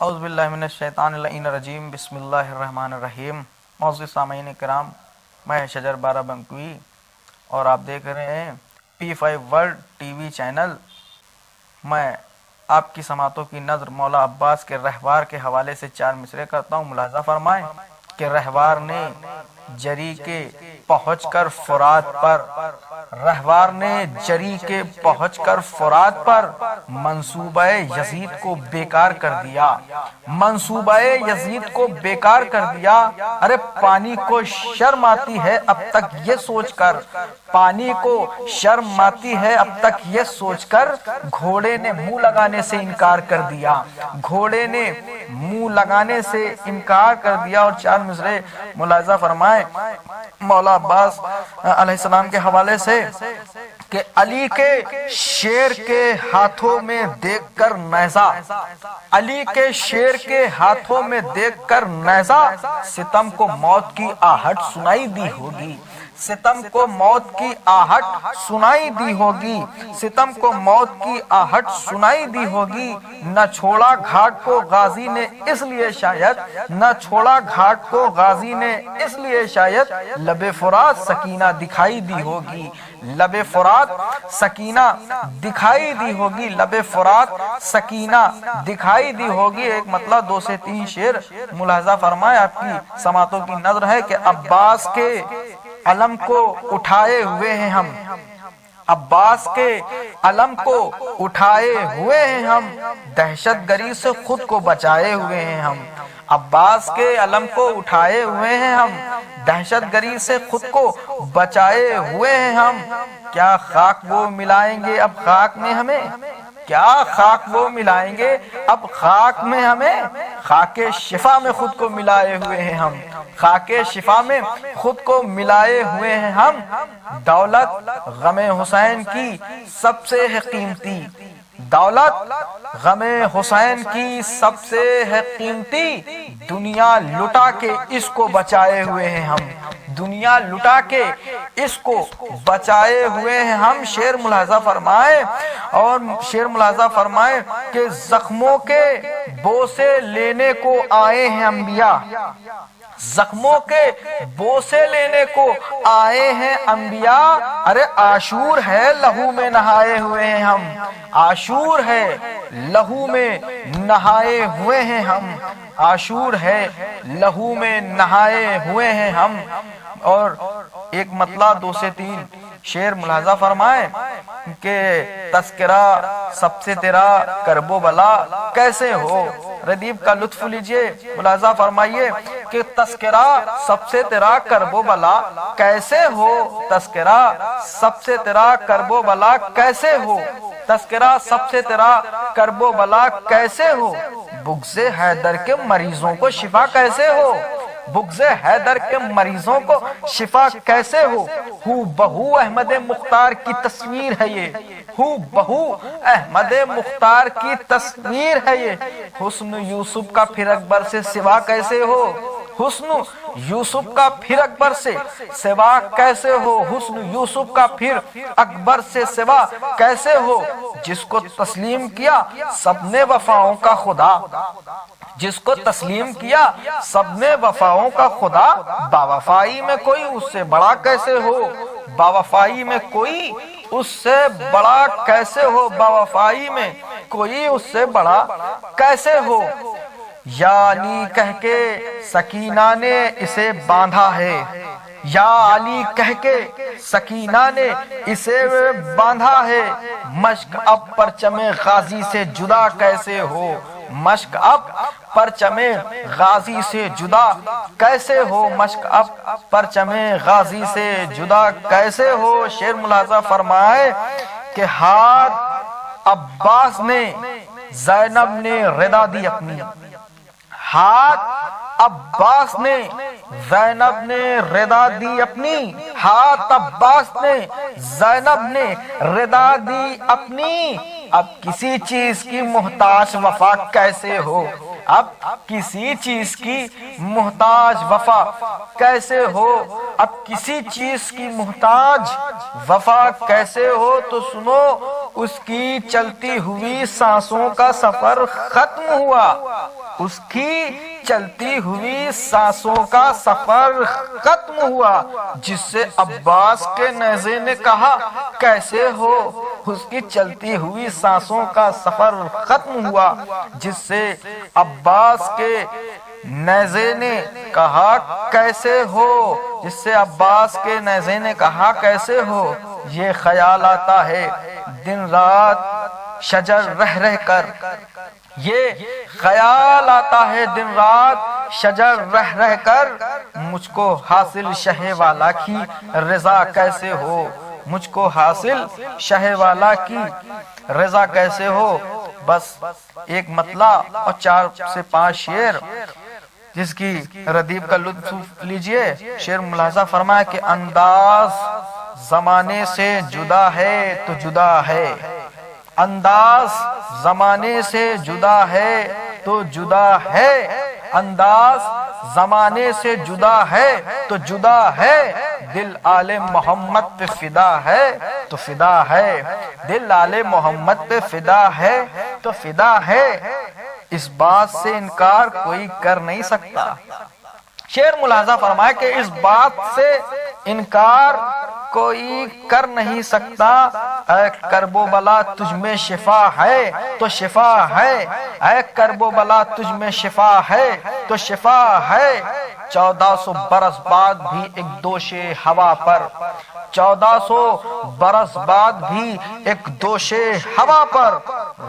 اعوذ باللہ من الشیطان اللعین الرجیم، بسم اللہ الرحمن الرحیم۔ معزز سامعین کرام، میں شجر بارہ بنکوی اور آپ دیکھ رہے ہیں P5 world T V channel. میں آپ کی سماعتوں کی نظر مولا عباس کے رہوار کے حوالے سے چار مصرے کرتا ہوں۔ ملاحظہ فرمائیں کہ رہوار نے جری کے پہنچ کر فرات پر منصوبہ یزید کو بیکار کر دیا۔ منصوبہ یزید کو بیکار کر دیا۔ ارے پانی کو شرم آتی ہے اب تک یہ سوچ کر، پانی کو شرم آتی ہے اب تک یہ سوچ کر، گھوڑے نے منہ لگانے سے انکار کر دیا۔ گھوڑے نے منہ لگانے سے انکار کر دیا۔ اور چار مصرے ملاحظہ فرمائیں مولا عباس علیہ السلام کے حوالے سے کہ علی کے شیر کے ہاتھوں میں دیکھ کر نیزہ، علی کے شیر کے ہاتھوں میں دیکھ کر نیزہ، ستم کو موت کی آہٹ سنائی دی ہوگی۔ ستم کو موت کی آہٹ سنائی دی ہوگی۔ ستم کو موت کی آہٹ سنائی دی ہوگی۔ نہ چھوڑا گھاٹ کو غازی نے اس لیے شاید، نہ چھوڑا گھاٹ کو غازی نے اس لیے شاید، لب فرات سکینہ دکھائی دی ہوگی۔ لب فرات سکینہ دکھائی دی ہوگی۔ لب فرات سکینہ دکھائی دی ہوگی۔ ایک مطلب 2 سے 3 شعر ملاحظہ فرمائے، آپ کی سماعتوں کی نظر ہے کہ عباس کے علم کو اٹھائے ہوئے ہیں ہم، عباس کے علم کو اٹھائے ہوئے ہیں ہم، دہشت گری سے خود کو بچائے ہوئے ہیں ہم۔ عباس کے علم کو اٹھائے ہوئے ہیں ہم، دہشت گری سے خود کو بچائے ہوئے ہیں ہم۔ کیا خاک وہ ملائیں گے اب خاک میں ہمیں؟ کیا خاک وہ ملائیں گے اب خاک میں ہمیں؟ خاک شفا میں خود کو ملائے ہوئے ہیں ہم، خاک شفا میں خود کو ملائے ہوئے ہیں ہم۔ دولت غم حسین کی سب سے ہے قیمتی، دولت غم حسین کی سب سے ہے قیمتی، دنیا لٹا کے اس کو بچائے ہوئے ہیں ہم، دنیا لٹا کے اس کو بچائے ہوئے ہیں ہم۔ شعر ملاحظہ فرمائے اور شعر ملاحظہ فرمائے کہ زخموں کے بوسے لینے کو آئے ہیں انبیاء، زخموں کے بوسے لینے کو آئے ہیں انبیاء۔ ارے عاشور ہے لہو میں نہائے ہوئے ہیں ہم، عاشور ہے لہو میں نہائے ہوئے ہیں ہم، عاشور ہے لہو میں نہائے ہوئے ہیں ہم۔ اور ایک مطلع 2 سے 3 شعر ملاحظہ فرمائیں کہ تذکرہ سب سے تیرا کرب و بلا کیسے ہو۔ ردیف کا لطف لیجئے، ملاحظہ فرمائیے کہ تذکرہ سب سے تیرا کرب و بلا کیسے ہو، تذکرہ سب سے تیرا کرب و بلا کیسے ہو، تذکرہ سب سے تیرا کرب و بلا کیسے ہو، بغض حیدر کے مریضوں کو شفا کیسے ہو، بغض حیدر کے مریضوں کو شفا کیسے ہو بہو احمد مختار کی تصویر ہے یہ، بہو احمد مختار کی تصویر ہے یہ، حسن یوسف کا پھر اکبر سے سوا کیسے ہو، حسن یوسف کا پھر اکبر سے سوا کیسے ہو، حسن یوسف کا پھر اکبر سے سوا کیسے ہو، جس کو تسلیم کیا سب نے وفاؤں کا خدا، جس کو تسلیم کیا سب نے وفاؤں کا خدا، باوفائی میں کوئی اس سے بڑا کیسے ہو، باوفائی میں کوئی اس سے بڑا کیسے ہو، باوفائی میں کوئی اس سے بڑا کیسے ہو۔ یا علی کہہ کے سکینہ نے اسے باندھا ہے، یا علی کہہ کے سکینہ نے اسے باندھا ہے، مشک اب پرچم غازی سے جدا کیسے ہو، مشک اب پرچم غازی سے جدا کیسے ہو، مشک اب پرچم غازی سے جدا کیسے ہو۔ شعر ملاحظہ فرمائے کہ ہاتھ عباس نے زینب نے ردا دی اپنی، ہاتھ عباس نے زینب نے ردا دی اپنی، ہاتھ عباس نے زینب نے ردا دی اپنی، اب کسی چیز کی محتاج وفا کیسے ہو، اب کسی چیز کی محتاج وفا کیسے ہو، اب کسی چیز کی محتاج وفا کیسے ہو۔ تو سنو اس کی چلتی ہوئی سانسوں کا سفر ختم ہوا، اس کی چلتی ہوئی سانسوں کا سفر ختم ہوا، جس سے عباس کے نیزے نے کہا کیسے ہو؟ اس کی چلتی ہوئی سانسوں کا سفر ختم ہوا، جس سے عباس کے نیزے نے کہا کیسے ہو؟ جس سے عباس کے نیزے نے کہا کیسے ہو؟ یہ خیال آتا ہے دن رات شجر رہ رہ کر، یہ خیال آتا ہے دن رات شجر رہ رہ کر، مجھ کو حاصل شہ والا کی رضا کیسے ہو؟ مجھ کو حاصل شہ والا کی رضا کیسے ہو؟ بس ایک مطلع اور 4 سے 5 شعر جس کی ردیف کا لطف لیجئے۔ شعر ملاحظہ فرمائے کہ انداز زمانے سے جدا ہے تو جدا ہے، انداز زمانے سے جدا ہے تو جدا ہے، انداز زمانے سے جدا ہے تو جدا ہے، دل آل محمد پہ فدا ہے تو فدا ہے، دل آل محمد پہ فدا ہے تو فدا ہے، اس بات سے انکار کوئی کر نہیں سکتا۔ شعر ملاحظہ فرمائے کہ اس بات سے انکار کوئی کر نہیں سکتا، اے کرب و بلا تجھ میں شفا ہے تو شفا ہے، اے کرب و بلا تجھ میں شفا ہے تو شفا ہے، 1400 برس بعد بھی ایک دوش ہوا پر، 1400 برس بعد بھی ایک دوش ہوا پر،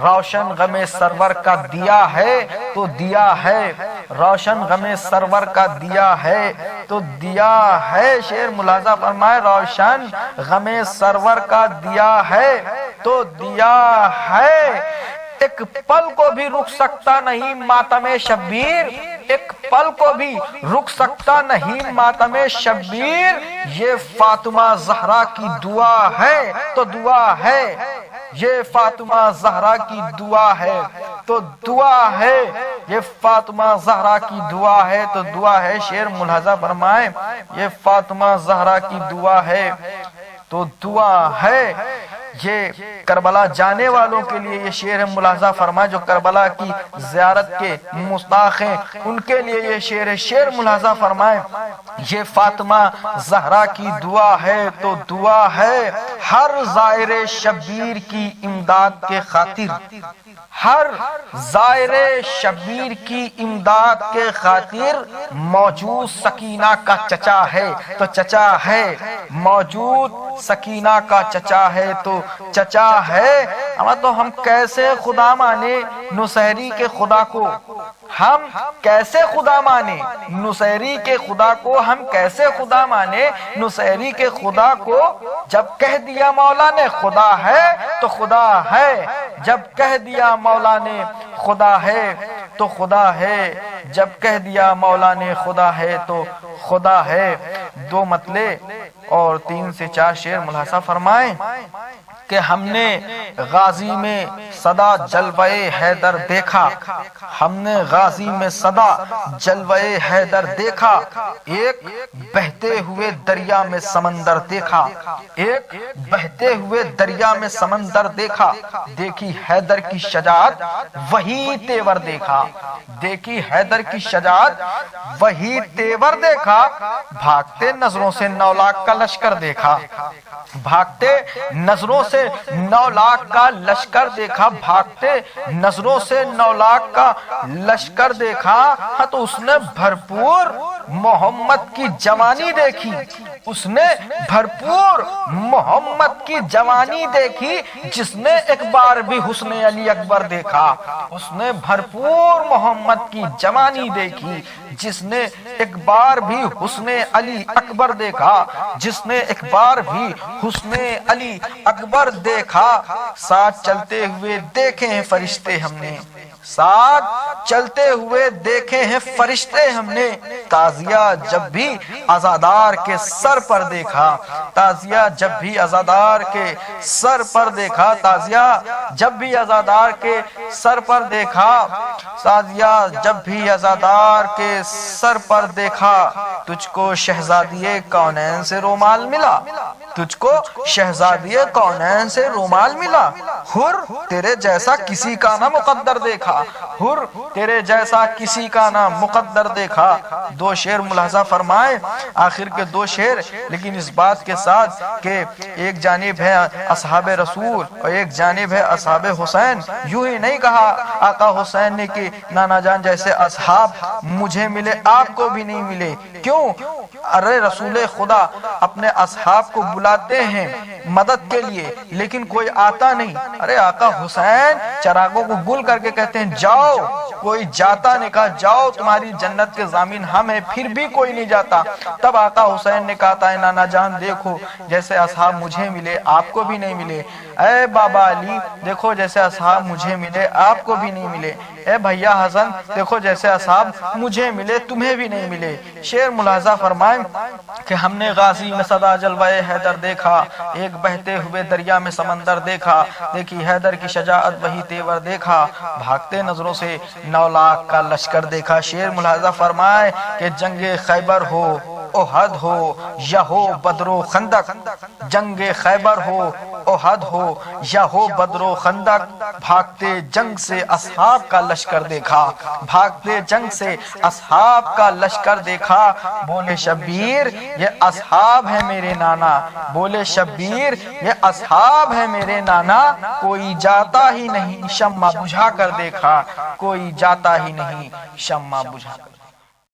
روشن غم سرور کا دیا ہے تو دیا ہے، روشن غم سرور کا دیا ہے تو دیا ہے۔ شعر ملاحظہ فرمائے روشن غم سرور کا دیا ہے تو دیا ہے، ایک پل کو بھی رک سکتا نہیں ماتم شبیر، ایک پل کو بھی رک سکتا نہیں ماتم شبیر، یہ فاطمہ زہرا کی دعا ہے تو دعا ہے، یہ فاطمہ زہرا کی دعا ہے تو دعا ہے، یہ فاطمہ زہرا کی دعا ہے تو دعا ہے۔ شعر ملاحظہ فرمائے یہ فاطمہ زہرا کی دعا ہے تو دعا ہے، یہ کربلا جانے والوں کے لیے یہ شعر ملاحظہ فرمائے، جو کربلا کی زیارت کے مستحق ہیں ان کے لیے یہ شعر ہے۔ شعر ملاحظہ فرمائے یہ فاطمہ زہرا کی دعا ہے تو دعا ہے، ہر زائر شبیر کی امداد کے خاطر، ہر زائر شبیر کی امداد کے خاطر، موجود سکینہ کا چچا ہے تو چچا ہے، موجود سکینہ کا چچا ہے تو چچا ہے۔ اما تو ہم کیسے خدا مانے نصیری کے خدا کو، ہم کیسے خدا مانے نصیری کے خدا کو، ہم کیسے خدا مانے نصیری کے خدا کو، جب کہہ دیا مولا نے خدا ہے تو خدا ہے، جب کہہ دیا مولا نے خدا ہے تو خدا ہے، جب کہہ دیا مولا نے خدا ہے تو خدا ہے۔ 2 مطلع اور 3 سے 4 شعر ملاحظہ فرمائیں کہ ہم نے غازی میں صدا جلوہ حیدر دیکھا، ہم نے غازی میں صدا جلوہ حیدر دیکھا، ایک بہتے ہوئے دریا میں سمندر دیکھا، ایک بہتے ہوئے دریا میں سمندر دیکھا، دیکھی حیدر کی شجاعت وہی تیور دیکھا، دیکھی حیدر کی شجاعت وہی تیور دیکھا، بھاگتے نظروں سے 9 لاکھ کا لشکر دیکھا، بھاگتے نظروں سے 9 لاکھ کا لشکر دیکھا، بھاگتے نظروں سے 9 لاکھ کا لشکر دیکھا، ہاں تو اس نے بھرپور محمد کی جوانی دیکھی، اس نے بھرپور محمد کی جوانی دیکھی، جس نے ایک بار بھی حسن علی اکبر دیکھا، اس نے بھرپور محمد کی جوانی دیکھی، جس نے ایک بار بھی حسن علی اکبر دیکھا، جس نے ایک بار بھی حسن علی اکبر دیکھا، ساتھ چلتے ہوئے دیکھے ہیں فرشتے ہم نے، ساتھ چلتے ہوئے دیکھے ہیں فرشتے ہم نے، تازیہ جب بھی عزادار کے سر پر دیکھا، تازیہ جب بھی عزادار کے سر پر دیکھا، تازیہ جب بھی عزادار کے سر پر دیکھا، تازیہ جب بھی عزادار کے سر پر دیکھا، تجھ کو شہزادی کونین سے رومال ملا، تجھ کو شہزادی کونین سے رومال ملا، حر تیرے جیسا کسی کا نہ مقدر دیکھا، حر تیرے جیسا کسی کا نہ مقدر دیکھا۔ دو شعر ملاحظہ فرمائے، آخر کے دو شعر، لیکن اس بات کے ساتھ کہ ایک جانب ہے اصحاب رسول اور ایک جانب ہے اصحاب حسین۔ یوں ہی نہیں کہا آقا حسین نے کہ نانا جان جیسے اصحاب مجھے ملے آپ کو بھی نہیں ملے۔ کیوں؟ ارے رسول خدا اپنے اصحاب کو بلاتے ہیں مدد کے لیے لیکن کوئی آتا نہیں۔ ارے آقا حسین چراغوں کو گل کر کے کہتے ہیں جاؤ، کوئی جاتا نہیں، کہا جاؤ تمہاری جنت کے ضامن ہم ہیں، پھر بھی کوئی نہیں جاتا۔ تب آقا حسین نے کہا تھا نانا جان دیکھو جیسے اصحاب مجھے ملے آپ کو بھی نہیں ملے، اے بابا علی دیکھو جیسے اصحاب مجھے ملے آپ کو بھی نہیں ملے، اے بھیا حسن دیکھو جیسے اصحاب مجھے ملے تمہیں بھی نہیں ملے۔ شعر ملاحظہ فرمائیں کہ ہم نے غازی میں صدا جلوہ حیدر دیکھا، ایک بہتے ہوئے دریا میں سمندر دیکھا، دیکھی حیدر کی شجاعت وہی تیور دیکھا، بھاگتے نظروں سے 9 لاکھ کا لشکر دیکھا۔ شعر ملاحظہ فرمائے کہ جنگ خیبر ہو احد ہو یا ہو بدر و خندق، جنگ خیبر ہو احد ہو یا ہو بدر و خندق، بھاگتے جنگ سے اصحاب کا لشکر دیکھا، بھاگتے جنگ سے اصحاب کا لشکر دیکھا۔ بولے شبیر یہ اصحاب ہے میرے نانا، بولے شبیر یہ اصحاب ہے میرے نانا، کوئی جاتا ہی نہیں شمع بجھا کر دیکھا، کوئی جاتا ہی نہیں شمع بجھا کر